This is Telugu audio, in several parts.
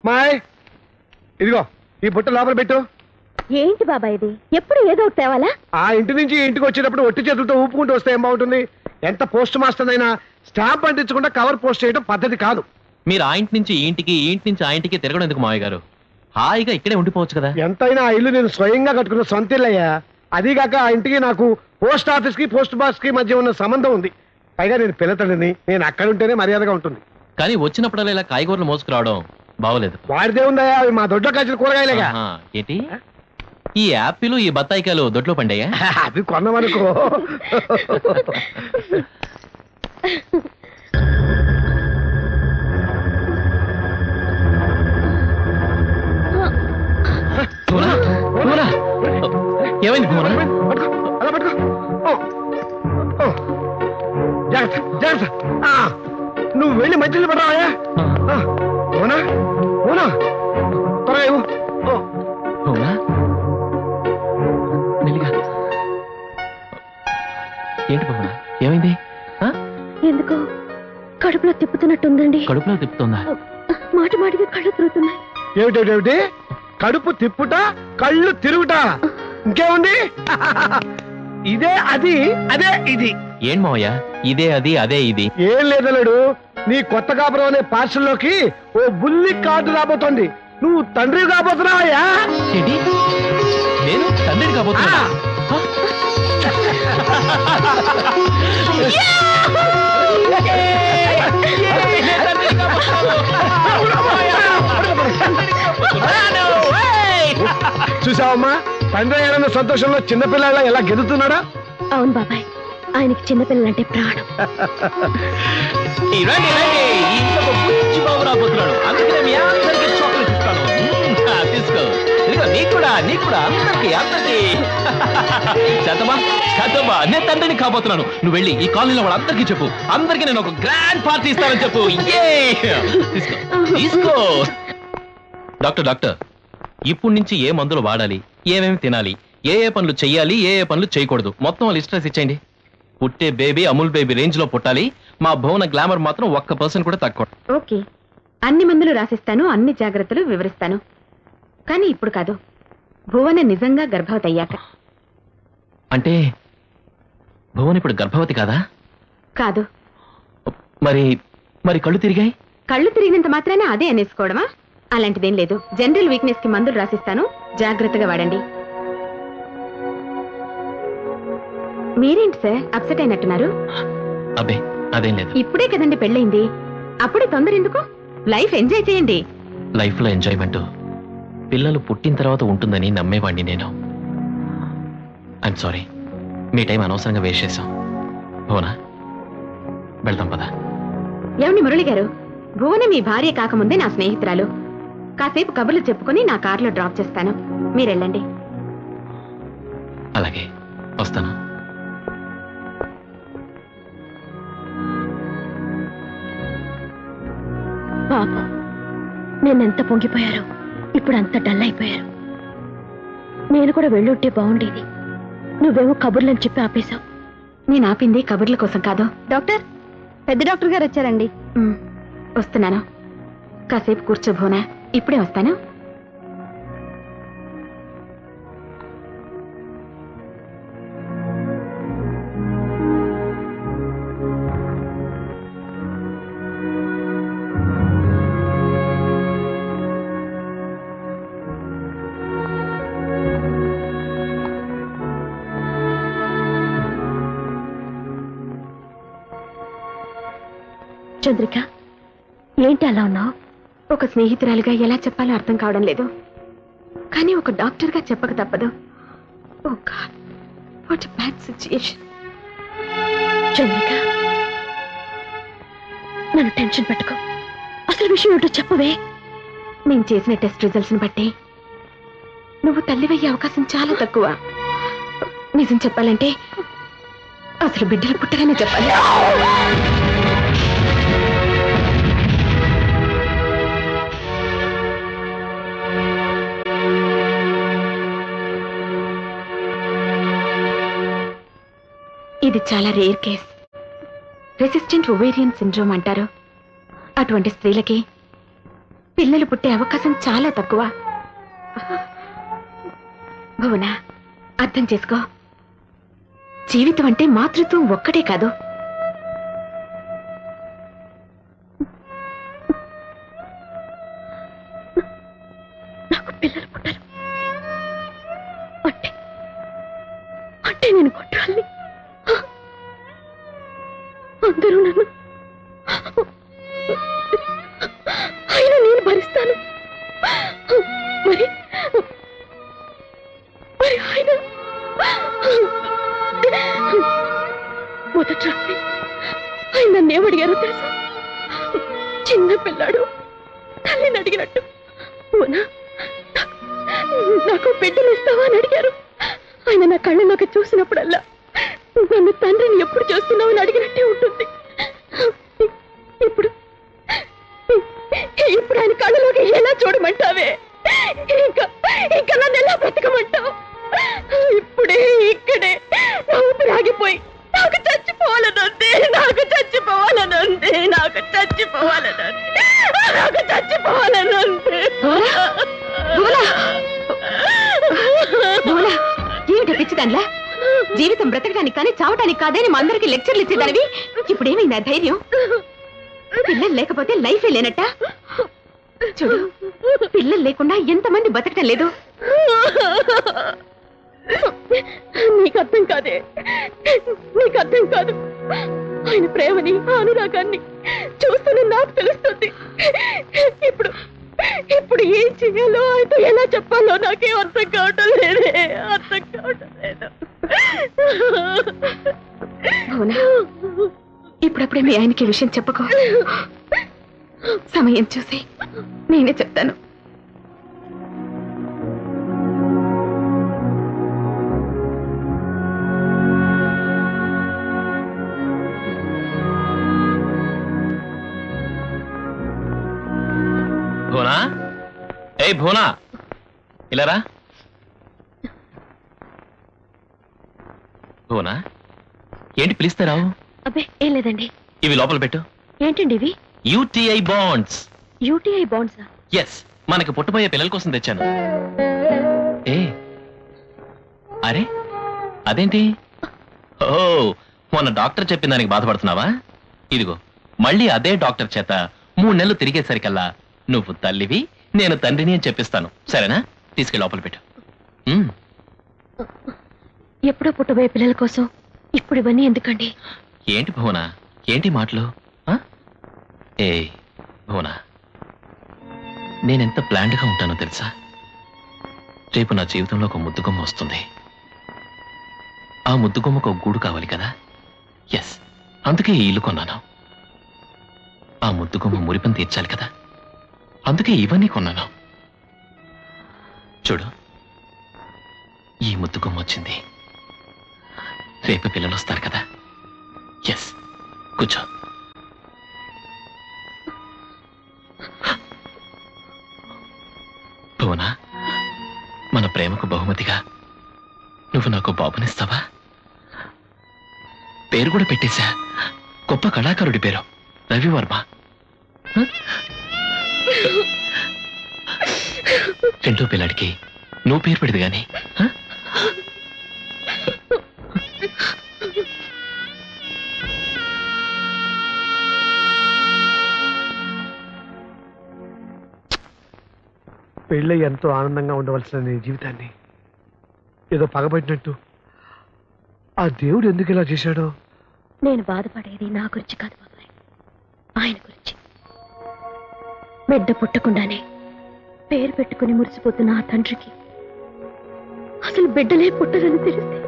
మాయ్ ఇదిగో ఈ బుట్ట లోపల పెట్టు. ఏంటి బాబా ఇది? ఎప్పుడు ఏదో ఒకటి తేవాలా? ఆ ఇంటి నుంచి ఇంటికి వచ్చేటప్పుడు ఒట్టి చేతులతో ఊపుకుంటూ వస్తే ఏం బాగుంటుంది? ఎంత పోస్ట్ మాస్టర్ అయినా స్టాంప్ అంటించకుండా కవర్ పోస్ట్ చేయడం పద్ధతి కాదు. మీరు ఆ ఇంటి నుంచి ఈ ఇంటికి, ఈ ఇంటి నుంచి ఆ ఇంటికి తిరగడం ఎందుకు మావయ్య గారు? హాయిగా ఇక్కడే ఉండిపోవచ్చు కదా. ఎంతైనా ఆ ఇల్లు నేను స్వయంగా కట్టుకున్న సొంత ఇల్లయ్యా. అదీగాక ఆ ఇంటికి నాకు పోస్ట్ ఆఫీస్ కి పోస్ట్ బాక్స్ కి మధ్య ఉన్న సంబంధం ఉంది. పైగా నేను పిల్లతండ్రిని, నేను అక్కడ ఉంటేనే మర్యాదగా ఉంటుంది. కానీ వచ్చినప్పుడల్లా ఇలా కాయగూరలు మోసుకురావడం బాగోలేదు. వాడిదే ఉందయ్యా, అవి మా దొడ్లో కాల్చిన కూరగాయలేగా. ఏంటి ఈ యాపిల్ ఈ బత్తాయికాయలు దొడ్లో పండాయా? అది కొన్నామనుకో. ఏమైంది భూమన? అలా పట్టుకో. జాగ్రత్త జాగ్రత్త. నువ్వు వెళ్ళి మధ్యలో పడరావయ్యా. అవునా అవునా త్వరగా ఇవ్వు. అవునా మెల్లిగా. ఏంటి భూమన ఏమైంది? ఎందుకో కడుపులో తిప్పుతున్నట్టుందండి. కడుపులో తిప్పుతుందా? మాటి మాటిగా కళ్ళు తిరుగుతున్నాయి. ఏమిటేమిటి? కడుపు తిప్పుట, కళ్ళు తిరుగుట, ఇంకేముంది? ఇదే అది, అదే ఇది. ఏం మావయ్య ఇదే అది అదే ఇది? ఏం లేదలేడు, నీ కొత్త కాపురం అనే పార్సల్లోకి ఓ బుల్లి కార్డు రాబోతోంది. నువ్వు తండ్రి కాబోతున్నావయ్యా. ఏంటి నేను తండ్రిని కాబోతున్నా? చూసావమ్మా, తండ్రి అయ్యారన్న సంతోషంలో చిన్నపిల్లల ఎలా గెలుతున్నాడా? అవును బాబాయ్, ఆయనకి చిన్నపిల్లలంటే ప్రాణం. తీసుకో, నీకు కూడా అందరికి శతమా నేను తండ్రిని కాబోతున్నాను. నువ్వు వెళ్ళి ఈ కాలనీలో వాళ్ళ అందరికీ చెప్పు. అందరికి నేను ఒక గ్రాండ్ పార్టీ ఇస్తానని చెప్పు. తీసుకో తీసుకో. డాక్టర్ ఇప్పుడు నుంచి ఏ మందులు వాడాలి, ఏమేమి తినాలి, ఏ ఏ పనులు చెయ్యాలి, ఏ ఏ పనులు చేయకూడదు మొత్తం లిస్ట్ రాసి ఇచ్చేయండి. పుట్టే బేబీ అమూల్ బేబీ రేంజ్ లో పుట్టాలి. మా భువన గ్లామర్ మాత్రం 1% కూడా తక్కువ. ఓకే, అన్ని మందులు రాసిస్తాను, అన్ని జాగ్రత్తలు వివరిస్తాను. కానీ ఇప్పుడు కాదు, భువన నిజంగా గర్భవతి అయ్యాక. అంటే భువన ఇప్పుడు గర్భవతి కాదా? కాదు. మరి కళ్ళు తిరిగాయి? కళ్ళు తిరిగినంత మాత్రాన అదే అనేసుకోవడమా? అలాంటిదేం లేదు. జనరల్ వీక్నెస్ కి మందులు రాసిస్తాను, జాగ్రత్తగా వాడండి. మీరేంటి సార్ అప్సెట్ అయినట్టున్నారు? అబ్బే అదేం లేదు. ఇప్పుడే కదండి పెళ్ళైంది, అప్పుడే తొందర ఎందుకు? లైఫ్ ఎంజాయ్ చేయండి. లైఫ్ లో ఎంజాయ్మెంట్ పిల్లలు పుట్టిన తర్వాత ఉంటుందని నమ్మేవాడిని నేను. ఐఎమ్ సారీ, మీ టైం అనవసరంగా వేస్ట్ చేశాం. అవునా, వెళ్దాం పదా. ఏమండి మురళి గారు, భువన మీ భార్య కాకముందే నా స్నేహితురాలు. కాసేపు కబుర్లు చెప్పుకుని నా కారులో డ్రాప్ చేస్తాను, మీరెళ్ళండి. అలాగే, వస్తాను. పాపం, నేనెంత పొంగిపోయారో, ఇప్పుడు అంత డల్ అయిపోయారు. నేను కూడా వెళ్ళొట్టే బాగుండేది. నువ్వేమో కబుర్లని చెప్పి ఆపేశావు. నేను ఆపింది కబుర్ల కోసం కాదు. డాక్టర్, పెద్ద డాక్టర్ గారు వచ్చారండి. వస్తున్నాను, కాసేపు కూర్చో భువన, ఇప్పుడే వస్తాను. చంద్రిక, ఏంటి అలా ఉన్నావు? ఒక స్నేహితురాలుగా ఎలా చెప్పాలో అర్థం కావడం లేదు, కానీ ఒక డాక్టర్గా చెప్పక తప్పదు. Oh god, what a bad situation. Chandrika, నన్ను టెన్షన్ పెట్టుకో. అసలు విషయం ఏంటో చెప్పవే. నేను చేసిన టెస్ట్ రిజల్ట్స్ ని బట్టి నువ్వు తల్లివయ్యే అవకాశం చాలా తక్కువ. నిజం చెప్పాలంటే అసలు బిడ్డలు పుట్టగానే చెప్పాలి. ఇది చాలా rare case. Resistant ovarian syndrome అంటారు. అటువంటి స్త్రీలకి పిల్లలు పుట్టే అవకాశం చాలా తక్కువ. భువన, అర్థం చేసుకో. జీవితం అంటే మాతృత్వం ఒక్కటే కాదు. నాకు పిల్లలు పుట్టరు అంటే అంటే నేను కొట్టాలి. అందరూ నన్ను ఆయన నేను భరిస్తాను. మరి మరి ఆయన మొదటి రాత్రి ఆయన నన్ను ఏమడిగారో తెలుసా? చిన్న పిల్లాడు తల్లిని అడిగినట్టు, "ఓనా, నాకు బిడ్డలు ఇస్తావా?" అని అడిగారు. ఆయన నా కళ్ళలోకి చూసినప్పుడల్లా నన్ను తండ్రిని ఎప్పుడు చేస్తున్నావు అని అడిగినట్టే ఉంటుంది. ఇప్పుడు ఇప్పుడు ఆయన కళ్ళలోకి ఎలా చూడమంటావే? ఇంకా ఇంకా నన్ను ఎలా బ్రతకమంటావు? ఇప్పుడే ఇక్కడే ఊపిరాగిపోయి నాకు చచ్చిపోవాలనుంది, నాకు చచ్చిపోవాలనుంది, నాకు చచ్చిపోవాలనుంది, నాకు చచ్చిపోవాలనుంది. ఏమిటి పిచ్చిదాన్లా? జీవితం బ్రతకడానికి కానీ చావటానికి కాదని మా అందరికి లెక్చర్లు ఇచ్చేదానివి ఇప్పుడు ఏమైంది ఆ ధైర్యం? పిల్లలు లేకపోతే లైఫే లేనట్ట. చూడు, పిల్లలు లేకుండా ఎంతమంది బతకటం లేదు. నీకు అర్థం కాదే, నీకు అర్థం కాదు. ఆయన ప్రేమని అనురాగాన్ని చూస్తూనే నాకు తెలుస్తుంది. ఇప్పుడు ఇప్పుడు ఏం చేయాలో ఆయనతో ఎలా చెప్పాలో నాకేం అర్థం కావటం లేదే, అర్థం కావటం లేదు. అవునా, ఇప్పుడప్పుడే మీ ఆయనకి విషయం చెప్పుకో. సమయం చూసి నేనే చెప్తాను. భువనా, ఏ భువనా, ఇలారా. భువనా, ఏంటి పిలిస్తే రావు? అబ్బే ఏం లేదండి. ఇవి లోపల పెట్టు. ఏంటండి ఇవి? UTI bonds. యూటీఐ బాండ్సా? ఎస్, మనకి పుట్టబోయే పిల్లల కోసం తెచ్చాను. ఏ అరే, అదేంటి? ఓ, మొన్న డాక్టర్ చెప్పిన దానికి బాధపడుతున్నావా? ఇదిగో, మళ్ళీ అదే డాక్టర్ చేత 3 నెలలు తిరిగేసరికల్లా నువ్వు తల్లివి, నేను తండ్రిని అని చెప్పిస్తాను. సరేనా? తీసుకెళ్ళి లోపల పెట్టు. ఎప్పుడో పుట్టబోయే పిల్లల కోసం ఇప్పుడు ఇవన్నీ ఎందుకండి? ఏంటి భువనా, ఏంటి మాటలు? ఏ భువనా, నేనెంత ప్లాన్డ్గా ఉంటానో తెలుసా? రేపు నా జీవితంలో ఒక ముద్దుగుమ్మ వస్తుంది. ఆ ముద్దుగుమ్మకు ఒక గూడు కావాలి కదా. ఎస్, అందుకే ఈ ఇల్లు కొన్నాను. ఆ ముద్దుగుమ్మ మురిపని తీర్చాలి కదా, అందుకే ఇవన్నీ కొన్నాను. చూడు, ఈ ముద్దుగుమ్మ వచ్చింది. రేపు పిల్లలు వస్తారు కదా. ఎస్, కూర్చో. భువనా, మన ప్రేమకు బహుమతిగా నువ్వు నాకు బాబునిస్తావా? పేరు కూడా పెట్టేశా, గొప్ప కళాకారుడి పేరు, రవివర్మ. రెండో పిల్లాడికి నువ్వు పేరు పెడదు గాని. పెళ్ళి ఎంతో ఆనందంగా ఉండవలసిన నీ జీవితాన్ని ఏదో పగబట్టినట్టు ఆ దేవుడు ఎందుకు ఇలా చేశాడో. నేను బాధపడేది నా గురించి కాదు బాబాయ్, ఆయన గురించి. బిడ్డ పుట్టకుండానే పేరు పెట్టుకుని మురిసిపోతున్న ఆ తండ్రికి అసలు బిడ్డలే పుట్టరని తెలిస్తే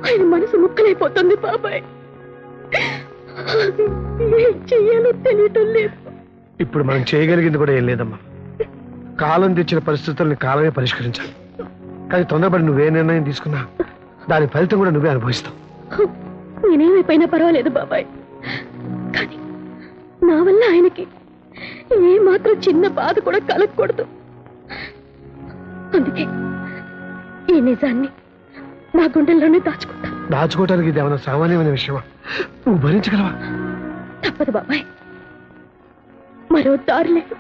ఆయన మనసు ముక్కలైపోతుంది బాబాయ్. ఏం చెయ్యాలో తెలియటం లేదు. ఇప్పుడు మనం చేయగలిగింది కూడా ఏం లేదమ్మా. కాలం తెచ్చిన పరిస్థితుల్ని కాలమే పరిష్కరించాలి. కానీ తొందరపడి నువ్వే నిర్ణయం తీసుకున్నా దాని ఫలితం కూడా నువ్వే అనుభవిస్తావు. నేనేమైపోయినా పర్వాలేదు బాబాయ్, కానీ నా వల్ల ఆయనకి ఏ మాత్రం చిన్న బాధ కూడా కలగకూడదు. అందుకే ఈ నిజాన్ని నా గుండెల్లోనే దాచుకుంటా. దాచుకోవటానికి ఇది ఏమైనా సామాన్యమైన విషయమా? నువ్వు భరించగలవా? తప్పదు బాబాయ్, మరో దారి లేదు.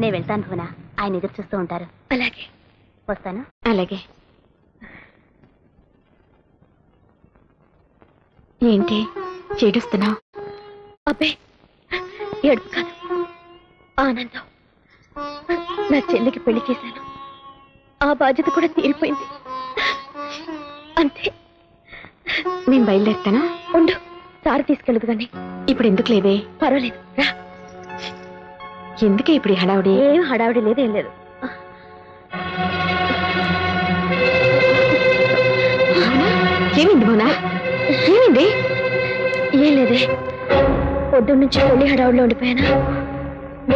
నేను వెళ్తాను భువన, ఆయన ఎదురు చూస్తూ ఉంటారు. అలాగే, వస్తాను. అలాగే. ఏంటి చేడుస్తున్నావు? అబ్బే, ఏడుపు కాదు, ఆనందం. నా చెల్లికి పెళ్లి చేశాను, ఆ బాధ్యత కూడా తీరిపోయింది. అంతే. నేను బయలుదేరుతానా? ఉండు, సారి తీసుకెళ్ళదు కానీ. ఇప్పుడు ఎందుకు లేదే? పర్వాలేదు, రా. ఎందుకే ఇప్పుడు ఈ హడావుడి? ఏం హడావుడి లేదు, ఏం లేదు. ఏమైంది భువనా? ఏమైంది? ఏం లేదే, పొద్దున్న నుంచి పెళ్లి హడావుడిలో ఉండిపోయానా,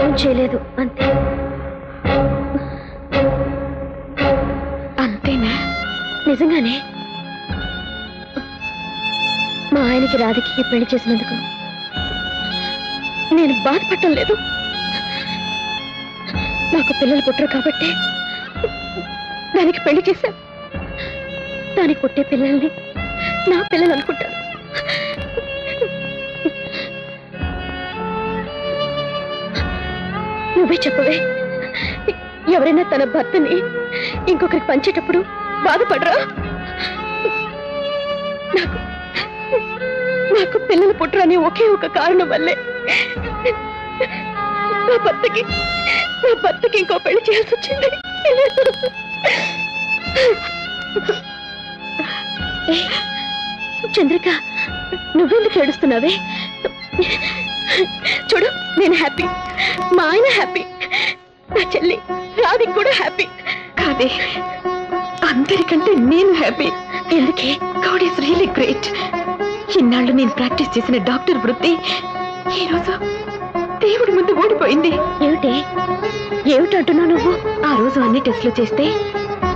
ఏం చేయలేదు, అంతే. అంతేనా? నిజంగానే మా ఆయనకి రాధికి పెళ్లి చేసినందుకు నేను బాధపడటం లేదు. నాకు పిల్లలు పుట్టరు కాబట్టి దానికి పెళ్లి చేశాను. దానికి పుట్టే పిల్లల్ని నా పిల్లలు అనుకుంటాను. నువ్వే చెప్పవే, ఎవరైనా తన భర్తని ఇంకొకరికి పంచేటప్పుడు బాధపడరా? నాకు పిల్లలు పుట్టరని ఒకే ఒక కారణం వల్లే నా భర్తకి ఇంకో పెళ్లి చేయాల్సి వచ్చింది. చంద్రిక, నువ్వెందుకు ఏడుస్తున్నావే? చూడు, నేను హ్యాపీ, మా ఆయన హ్యాపీ, నా చెల్లి రాధి కూడా హ్యాపీ. కాదే, అందరికంటే నేను హ్యాపీ. ఎందుకే? God is really great. ఇన్నాళ్ళు నేను ప్రాక్టీస్ చేసిన డాక్టర్ వృత్తి ఈ రోజు దేవుడి ముందు ఓడిపోయింది. ఏమిటంటున్నావు నువ్వు? ఆ రోజు అన్ని టెస్టులు చేస్తే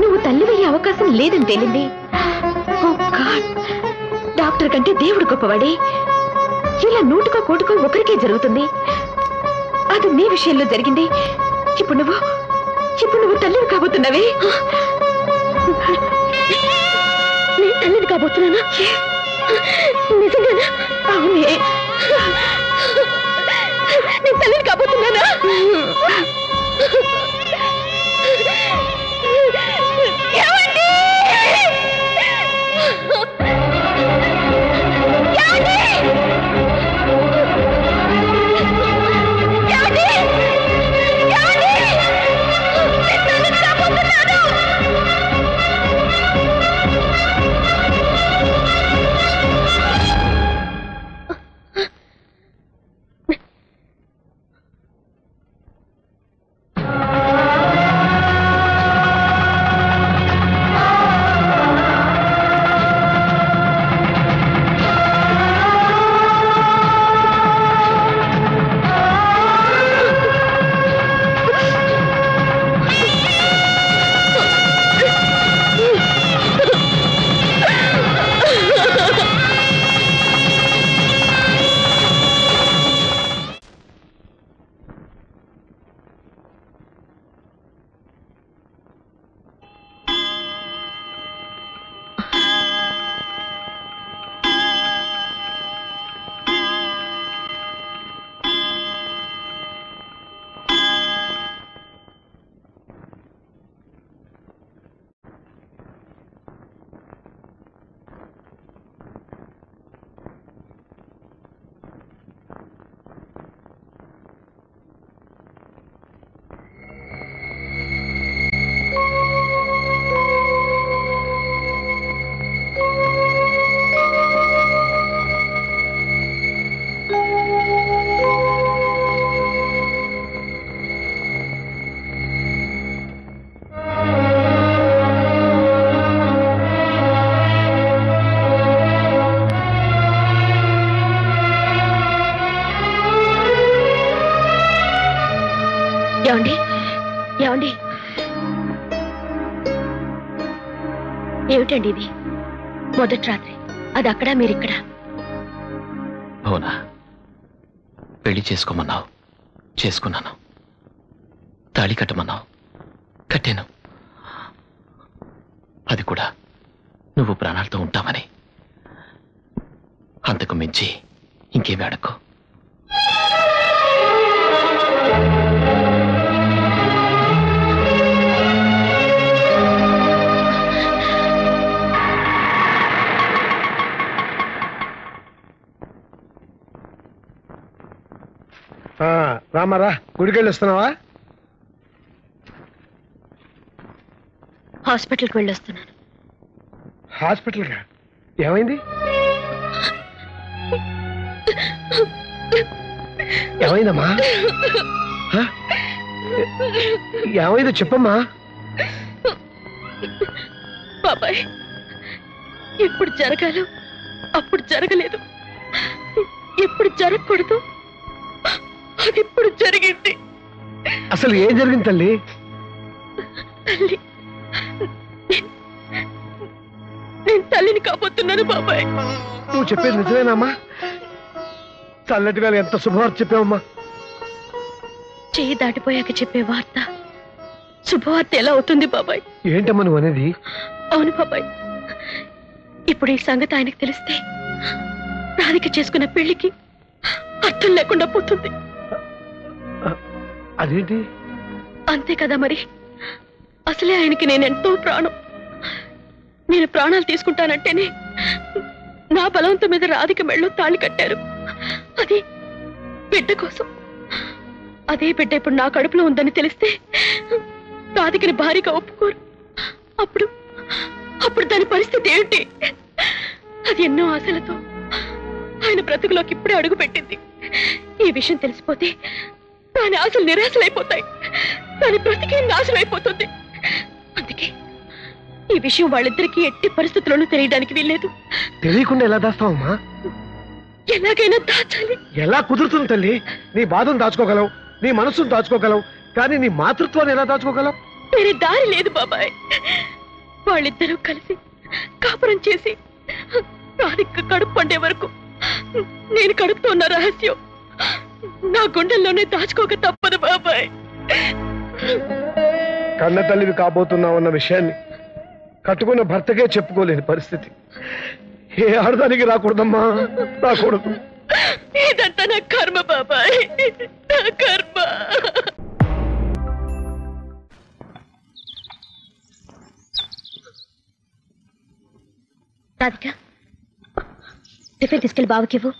నువ్వు తల్లివయ్యే అవకాశం లేదని తేలింది. ఓ గాడ్, డాక్టర్ కంటే దేవుడు గొప్పవాడే. ఇలా నూటుకో కోటుకో ఒకరికే జరుగుతుంది. అది నీ విషయంలో జరిగింది. ఇప్పుడు నువ్వు తల్లివి కాబోతున్నావే. నేను తల్లిని కాబోతున్నానా? నిజంగానా? అవునే, నేను తల్లిని కాబోతున్నానా? ఏమండి? ఏమండి? ఏమండి? ఏమండి? నేను తల్లిని కాబోతున్నాను. ఏమండి? ఏమండి? ఏమిటండి ఇది? మొదటి రాత్రి, అది అక్కడ, మీరిక్కడ. అవునా? పెళ్లి చేసుకోమన్నావు, చేసుకున్నాను. తాళి కట్టమన్నావు, కట్టాను. అది కూడా నువ్వు ప్రాణాలతో ఉంటావని. అంతకు మించి ఇంకేమీ అడక్కు. రామారా, గుడికెళ్ళి వస్తున్నావా? హాస్పిటల్కి వెళ్ళొస్తున్నాను. హాస్పిటల్గా? ఏమైంది? ఏమైందమ్మా? ఏమైందో చెప్పమ్మా. బాబాయ్, ఎప్పుడు జరగాలో అప్పుడు జరగలేదు, ఎప్పుడు జరగకూడదు అది ఇప్పుడు జరిగింది. అసలు ఏం జరిగింది తల్లి? తల్లి, నేను తల్లిని కాబోతున్నాను బాబాయ్. నువ్వు చెప్పేది నిజమేనమ్మా? చల్లటి వేళ ఎంత శుభవార్త చెప్పావమ్మా. చెయ్యి దాటిపోయాక చెప్పే వార్త శుభవార్త ఎలా అవుతుంది బాబాయ్? ఏంటమ్మా నువ్వు అనేది? అవును బాబాయ్, ఇప్పుడు ఈ సంగతి ఆయనకు తెలిస్తే రాధిక చేసుకున్న పెళ్లికి అర్థం లేకుండా పోతుంది. అదేంటి? అంతే కదా మరి. అసలే ఆయనకి నేనెంతో ప్రాణం. నేను ప్రాణాలు తీసుకుంటానంటేనే నా బలవంతం మీద రాధిక మెళ్ళో తాళి కట్టారు. అది బిడ్డ కోసం. అదే బిడ్డ ఇప్పుడు నా కడుపులో ఉందని తెలిస్తే రాధికని భారీగా ఒప్పుకోరు. అప్పుడు అప్పుడు దాని పరిస్థితి ఏమిటి? అది ఎన్నో ఆశలతో ఆయన బ్రతుకులోకి ఇప్పుడే అడుగు పెట్టింది. ఈ విషయం తెలిసిపోతే దాని ఆశలు నిరాశలైపోతాయి, దాని బ్రతికే నాశనం అయిపోతుంది. అందుకే ఈ విషయం వాళ్ళిద్దరికీ ఎట్టి పరిస్థితుల్లోనూ తెలియడానికి వీల్లేదు. తెలియకుండా ఎలా దాస్తావమ్మా? ఎలాగైనా దాచాలి. ఎలా కుదురుతుంది తల్లి? నీ బాధను దాచుకోగలవు, నీ మనసును దాచుకోగలవు, కానీ నీ మాతృత్వాన్ని ఎలా దాచుకోగలవు? వేరే దారి లేదు బాబాయ్. వాళ్ళిద్దరూ కలిసి కాపురం చేసి రాధిక కడుపు పండే వరకు నేను కడుపుతో ఉన్న రహస్యం నా గుండెల్లోనే దాచుకోక తప్పదు బాబాయ్. కన్న తల్లివి కాబోతున్నావన్న విషయాన్ని కట్టుకున్న భర్తకే చెప్పుకోలేని పరిస్థితి ఏ ఆడదానికి రాకూడదమ్మా, రాకూడదు. ఇదంతా నా కర్మ బాబాయ్, నా కర్మ. రాధిక, టిఫిన్ తీసుకెళ్ళి బావకివ్వు.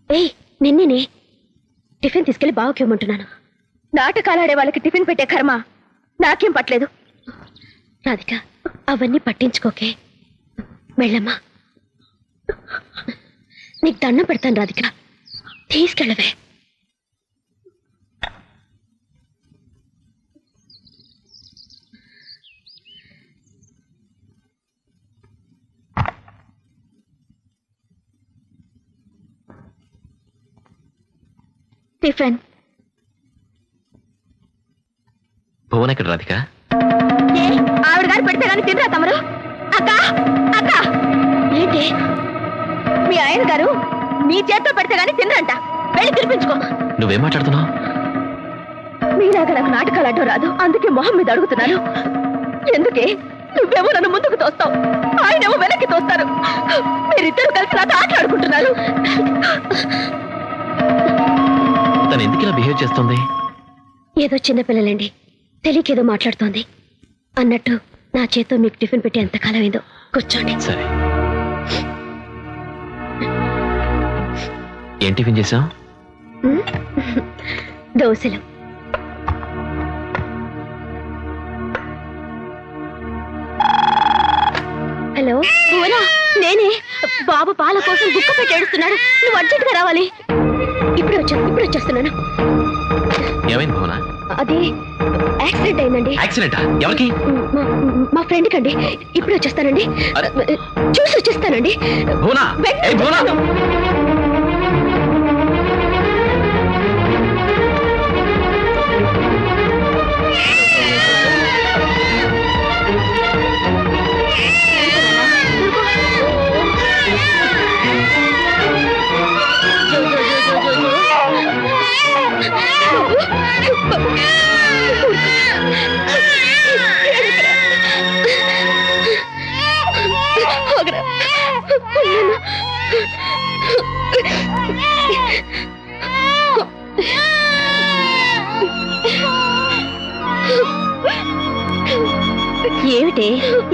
ఏయ్, నిన్నే టిఫిన్ తీసుకెళ్ళి బావకి ఇవ్వమంటున్నాను. నాటకాలు ఆడే వాళ్ళకి టిఫిన్ పెట్టే కర్మ నాకేం పట్టలేదు. రాధిక, అవన్నీ పట్టించుకోకే, వెళ్ళమ్మా. నీకు దండం పెడతాను రాధిక, తీసుకెళ్ళవే. టిఫిన్. భువన్ ఎక్కడ రాధిక? ఆవిడ గారు పెడితే కానీ తినరా తమరు? అక్క, అక్క, ఏంటి మీ ఆయన గారు నీ చేత్తో పెడితే గానీ తినరంట, వెళ్ళి తినిపించుకో. నువ్వేం మాట్లాడుతున్నావు? మీలాగా నాకు నాటకాలు అడ్డం రాదు, అందుకే మొహం మీద అడుగుతున్నాను. ఎందుకే నువ్వేమో నన్ను ముందుకు తోస్తావు, ఆయనేమో వెనక్కి తోస్తారు. మీరిద్దరు కలిసి నాతో ఆటలాడుకుంటున్నారు. తను ఎందుకు ఇలా బిహేవ్ చేస్తుంది? ఏదో చిన్నపిల్లలండి, తెలియకేదో మాట్లాడుతోంది. అన్నట్టు నా చేత్తో మీకు టిఫిన్ పెట్టి ఎంతకాలం అయిందో. కూర్చోండి. సరే, ఏం టిఫిన్ చేసావు? దోశలు. హలో భువనా, నేనే. బాబు పాల కోసం గుక్క పెట్టి ఏడుస్తున్నాడు, నువ్వు అర్జెంట్గా రావాలి. ఇప్పుడు వచ్చేస్తున్నాను. ఏమైంది భువనా? అది యాక్సిడెంట్ అయిందండి. యాక్సిడెంటా? ఎవరికి? మా ఫ్రెండ్ కండి. ఇప్పుడు వచ్చేస్తానండి, చూసి వచ్చేస్తానండి. భువనా, ఏయ్ భువనా! ఏమిటి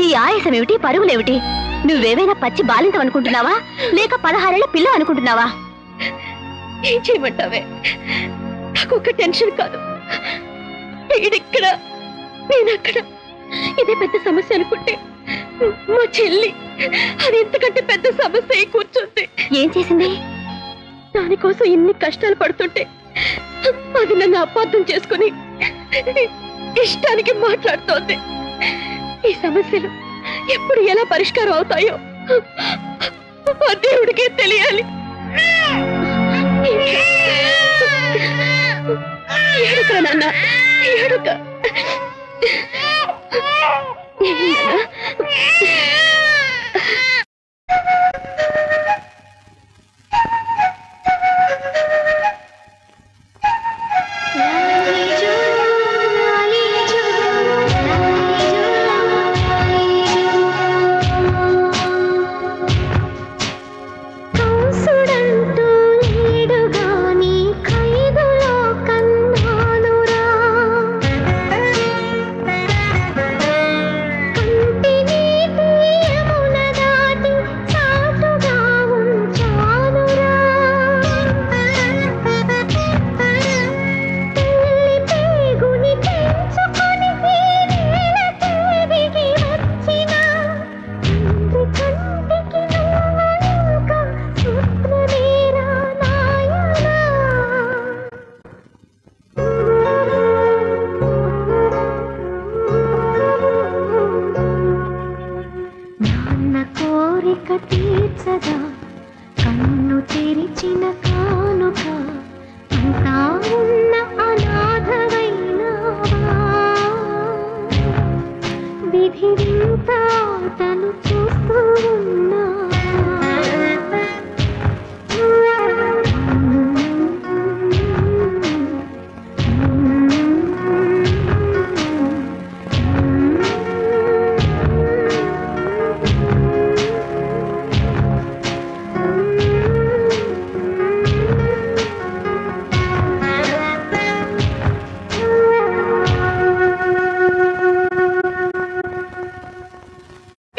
ఈ ఆయాసం? ఏమిటి పరుగులేమిటి? నువ్వేమైనా పచ్చి బాలింతం అనుకుంటున్నావా, లేక 16 ఏళ్ల పిల్ల అనుకుంటున్నావా? ఏం చేయమంటావే? నాకు ఒక టెన్షన్ కాదు, వీడిక్కడ నేనక్కడ. ఇదే పెద్ద సమస్య అనుకుంటే మా చెల్లి అది ఇంతకంటే పెద్ద సమస్య అయి కూర్చుంది. ఏం చేసింది? దానికోసం ఇన్ని కష్టాలు పడుతుంటే అది నన్ను అపార్థం చేసుకుని ఇష్టానికి మాట్లాడుతోంది. ఈ సమస్యలు ఎప్పుడు ఎలా పరిష్కారం అవుతాయో ఆ దేవుడికే తెలియాలి. ఏడుక నాన్న, ఏడుక.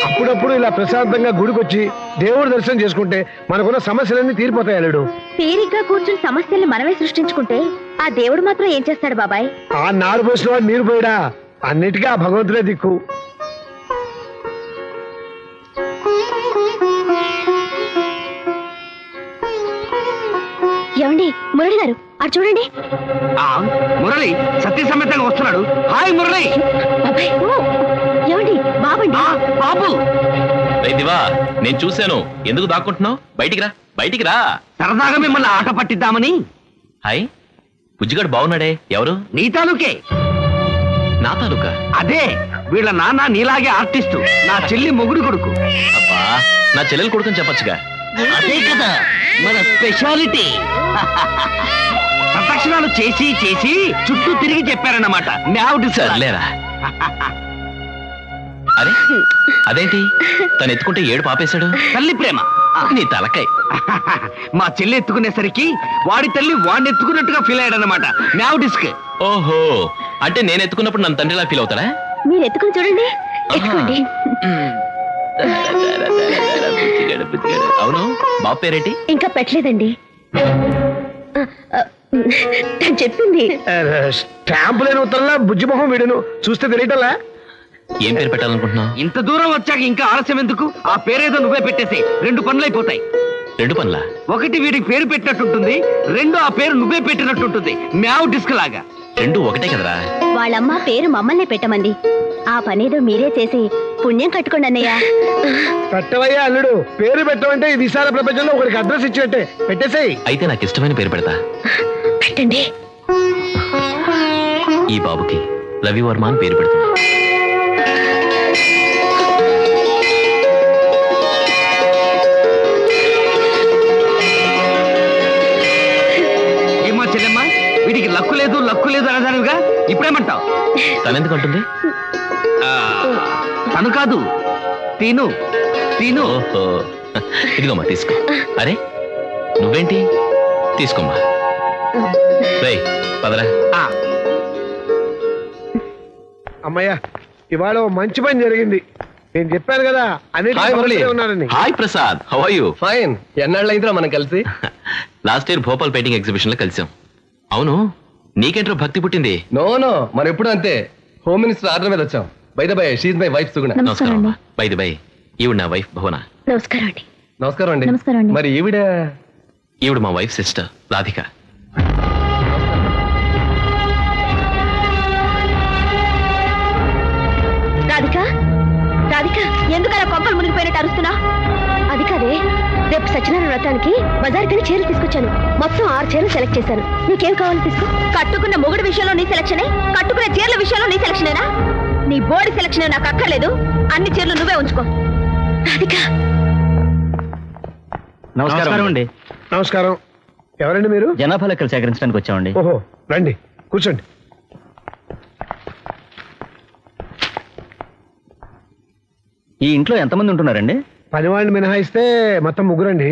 అప్పుడప్పుడు ఇలా ప్రశాంతంగా గుడికొచ్చి దేవుడి దర్శనం చేసుకుంటే మనకున్న సమస్యలన్నీ తీరిపోతాయి అల్లుడు. తీరిగ్గా కూర్చుని సమస్యల్ని మనమే సృష్టించుకుంటే ఆ దేవుడు మాత్రం ఏం చేస్తాడు బాబాయ్? ఆ నారు పోసిన వాడు నీరు పోయిడా, అన్నిటికీ ఆ భగవంతుడే దిక్కు. ఏమండి మురళి గారు, అటు చూడండి. మురళి సత్య సమేతంగా వస్తున్నాడు. హాయ్ మురళి. బాబాయ్, ఏమండి? బాబండి. బాబు దివా, నేను చూశాను. ఎందుకు దాక్కుంటున్నావు? బయటికి రా, బయటికి రా. సరదాగా మిమ్మల్ని ఆట పట్టిద్దామని. హాయ్, బుజ్జిగాడు బాగున్నాడే. ఎవరు? నీ తాలూకే. నా తాలూకా? అదే, వీళ్ళ నాన్న నీలాగే ఆర్టిస్టు, నా చెల్లి మొగుడు కొడుకు. అబ్బా, నా చెల్లెలు కొడుకుని చెప్పొచ్చుగా. అదే కదా మన స్పెషాలిటీ. ప్రదక్షిణాలు చేసి చేసి చుట్టూ తిరిగి చెప్పారన్నమాట. సర్లేరా. అరే, అదేంటి తను ఎత్తుకుంటే ఏడు పాపేశాడు? తల్లి ప్రేమ. నీ తలకాయ. మా చెల్లి ఎత్తుకునేసరికి వాడి తల్లి వాడిని ఎత్తుకున్నట్టుగా ఫీల్ అయ్యాడనమాట. మ్యావ్ డిస్క్. ఓహో, అంటే నేను ఎత్తుకున్నప్పుడు నన్ను తండ్రిలా ఫీల్ అవుతాడా? మీరు ఎత్తుకుని చూడండి. ఎత్తుకోండి. అవును, బాబు పేరేంటి? ఇంకా పెట్టలేదండి. తను చెప్పింది. స్టాంపు లేని ఉత్తరంలా బుజ్జిమొహం వీడును చూస్తే తెలియటలా. ఏం పేరు పెట్టాలనుకుంటున్నావు? ఇంత దూరం వచ్చాక ఇంకా ఆలస్యం ఎందుకు? ఆ పేరేదో నువ్వే పెట్టేసి 2 పనులు అయిపోతాయి. 2 పనులా? ఒకటి వీడికి పేరు పెట్టినట్టుంటుంది, 2 ఆ పేరు నువ్వే పెట్టినట్టుంటుంది. మ్యావ్ డిస్క్ లాగా. 2 ఒకటే కదరా. వాళ్ళమ్మ పేరు మమ్మల్ని పెట్టమంది. ఆ పనేదో మీరే చేసి పుణ్యం కట్టుకోండి అన్నయ్య. పెట్టవయ్యా అల్లుడు. పేరు పెట్టమంటే ఈ విశాల ప్రపంచంలో ఒకరికి అడ్రస్ ఇచ్చినట్టే. పెట్టేసేయ్. అయితే నాకు ఇష్టమైన పేరు పెడతా. పెట్టండి. ఈ బాబుకి రవివర్మ అని పేరు పెడుతున్నా. ఏమో చెల్లెమ్మ, వీడికి లక్కు లేదు అనదానివిగా ఇప్పుడేమంటావు? తనెందుకు అంటుంది? తను కాదు, తిను. ఓహో, ఇదిగోమ్మా తీసుకో. అరే నువ్వేంటి? తీసుకోమ్మా. రేయ్ పదరా. అమ్మయ్యా, ఇవాళ ఓ మంచి పని జరిగింది. నేను చెప్పాను కదా Hi, Murali. అన్నిటి ఉన్నారని. Hi Prasad, how are you? Fine. ఎన్నాళ్ళైందిరా మనం కలిసి? Last year Bhopal painting exhibition లో కలిసాం. అవును, నీకేంట్రో భక్తి పుట్టింది? నో మనం ఎప్పుడు అంతే. హోమ్ మినిస్టర్ ఆర్డర్ మీద వచ్చాం. By the by, she's my wife Suguna. నమస్కారం. బై ది బై, ఈవిడ నా వైఫ్ భువన. నమస్కారం అండి. నమస్కారం అండి. నమస్కారం అండి. మరి ఈవిడ మా వైఫ్ సిస్టర్ రాధిక. రాధిక, రాధిక, ఎందుకు అలా కొంపలు మునిగిపోయినట్టు అరుస్తున్నా? అది కాదే, రేపు సత్యనారాయణ వ్రతానికి బజార్కి చీరలు తీసుకొచ్చాను. మొత్తం 6 చీరలు సెలెక్ట్ చేశాను. నీకేం కావాలి తీసుకో. కట్టుకున్న మొగుడు విషయంలో నీ సెలక్షనే, కట్టుకున్న చీరల విషయంలో నీ సెలక్షనేనా? నీ బోడి సెలక్షన్ నాకు అక్కర్లేదు. అన్ని చీరలు నువ్వే ఉంచుకో. రాధిక. నమస్కారం అండి. నమస్కారం. ఎవరండి మీరు? జనాభా లెక్కలు సేకరించడానికి వచ్చామండి. ఓహో, రండి కూర్చోండి. ఈ ఇంట్లో ఎంతమంది ఉంటున్నారండి? పనివాడిని మినహాయిస్తే మొత్తం ముగ్గురండి.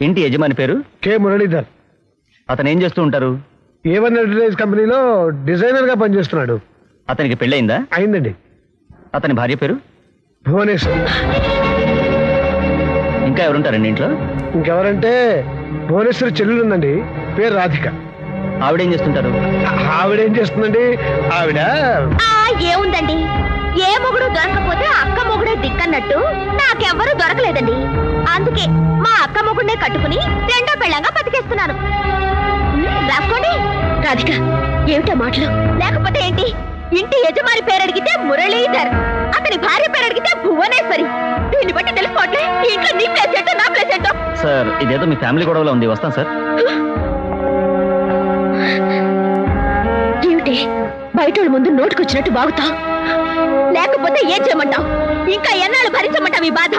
ఇంటి యజమాని పేరు? కె మురళీధర్. అతను ఏం చేస్తూ ఉంటారు? A1 అడ్వర్టైజ్ కంపెనీలో డిజైనర్ గా పనిచేస్తున్నాడు. అతనికి పెళ్ళయిందా? అయిందండి. అతని భార్య పేరు? భువనేశ్వరి. ఇంకా ఎవరుంటారండి ఇంట్లో? ఇంకెవరంటే భువనేశ్వరి చెల్లెలు ఉందండి, పేరు రాధిక. ఆవిడేం చేస్తుంటారు? ఆవిడేం చేస్తుందండి? ఆవిడ ఏముందండి, ఏ మొగుడు దొరకపోతే అక్క మొగుడే దిక్కన్నట్టు నాకెవ్వరూ దొరకలేదండి. అందుకే మా అక్క మొగుడినే కట్టుకుని 2వ పెళ్ళంగా బతికేస్తున్నాను. రాసుకోండి. రాధిక, ఏమిటా మాటలు? లేకపోతే ఏంటి? ఇంటి యజమాని పేరు అడిగితే మురళీధర్, అతని భార్య పేరు అడిగితే భువనేశ్వరి. దీన్ని బట్టి తెలుసుకోవట్లే ఈ ఇంట్లో నీ ప్లేస్ ఏంటో నా ప్లేస్ ఏంటో. సార్, ఇదేదో మీ ఫ్యామిలీ గొడవలో ఉంది. వస్తాం సార్. ఏమిటి బయట ముందు నోటుకొచ్చినట్టు బాగుతావు? లేకపోతే ఏం చేయమంటావు? ఇంకా ఎన్నాళ్ళు భరించమంటావు ఈ బాధ?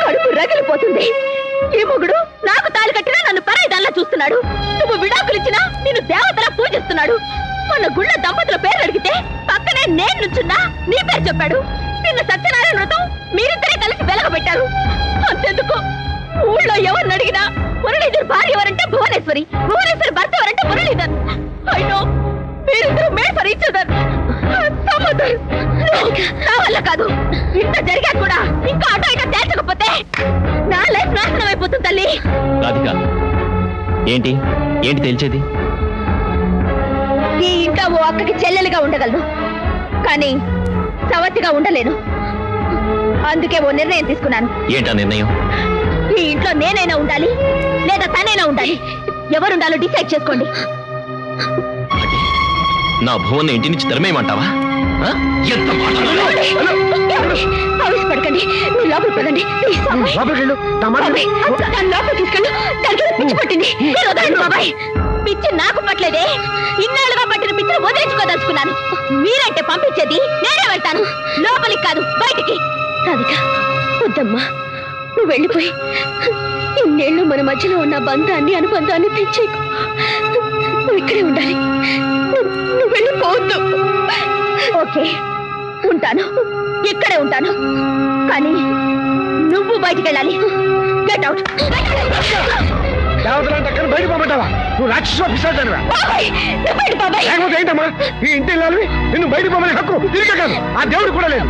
కడుపు రగిలిపోతుంది. ఈ మొగుడు నాకు తాళి కట్టినా నన్ను పరాయిదాన్లా చూస్తున్నాడు. నువ్వు విడాకులిచ్చినా నిన్ను దేవతలా పూజిస్తున్నాడు. మొన్న గుళ్ళ దంపతుల పేరు అడిగితే పక్కనే నేను నుంచున్నా నీ పేరు చెప్పాడు. నిన్న సత్యనారాయణ వ్రతం మీరిద్దరే కలిసి వెలగబెట్టారు. అంతెందుకు ఊళ్ళో ఎవరిని అడిగినా మురళీధర్ భార్య ఎవరంటే భువనేశ్వరి, భువనేశ్వరి భర్త ఎవరంటే మురళీధర్. అయినో మీరిద్దరు మేడ్ ఫర్ ఈచ్ అదర్. నా వల్ల కాదు. ఇంత జరిగా కూడా ఇంకా అటో ఇటో తేల్చకపోతే నా లైఫ్ నాశనం అయిపోతుంది తల్లి. రాధిక, ఏంటి ఏంటి తెలిసేది? ఈ ఇంట్లో ఓ అక్కకి చెల్లెలుగా ఉండగలను, కానీ సవతిగా ఉండలేను. అందుకే ఓ నిర్ణయం తీసుకున్నాను. ఏంటా నిర్ణయం? ఈ ఇంట్లో నేనైనా ఉండాలి లేదా తనైనా ఉండాలి. ఎవరుండాలో డిసైడ్ చేసుకోండి. నా భువన్ ఇంటి నుంచి తరిమేయమంటావా? ఎంత ఆవేశపడకండి. మీరు లోపలికి పదండి. లోపలికి తీసుకెళ్ళు. దానికి పిచ్చి పట్టింది. బాబాయ్, పిచ్చి నాకు పట్టలేదే. ఇన్నాళ్ళుగా పట్టిన పిచ్చిని వదిలించుకోదలుచుకున్నాను. మీరంటే పంపించేది నేనే వెళ్తాను, లోపలికి కాదు బయటికి. రాధిక, వద్దమ్మా, నువ్వు వెళ్ళిపోయి ఇన్నేళ్ళు మన మధ్యలో ఉన్న బంధాన్ని అనుబంధాన్ని తెచ్చేకు. నువ్వు ఇక్కడే ఉండాలి. నువ్వు వెళ్ళిపోవద్దు. ఓకే, ఉంటాను, ఇక్కడే ఉంటాను. కానీ నువ్వు బయటికి వెళ్ళాలి. Get out. బయట పోమంటావా? నువ్వు రాక్షసు పిశాచానివా? లేకపోతే ఏంటమ్మా ఈ ఇంటి వెళ్ళాలి? నిన్ను బయట పోమని హక్కు తిరిగే కాదు ఆ దేవుడు కూడా లేదు.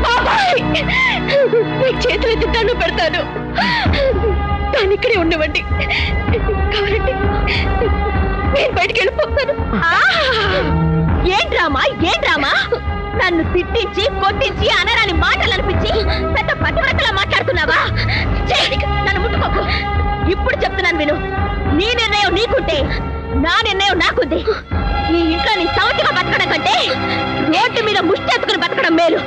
చేతులు ఎత్తుతాను పెడతాను, దాన్ని ఇక్కడే ఉండవండి. కావాలంటే నేను బయటికి వెళ్ళిపోతాను. ఏం డ్రామా, ఏం డ్రామా? నన్ను తిట్టించి కొట్టించి అనరాని మాటలు అనిపించి పెద్ద పతివ్రతలా మాట్లాడుతున్నావా? నన్ను ముట్టుకోకు. ఇప్పుడు చెప్తున్నాను విను. నీ నిర్ణయం నీకుంటే నా నిర్ణయం నాకుంది. ఈ ఇంట్లో నీ సౌతిగా బతకడం కంటే రోడ్డు మీద ముష్టెత్తుకుని బతకడం మేలు.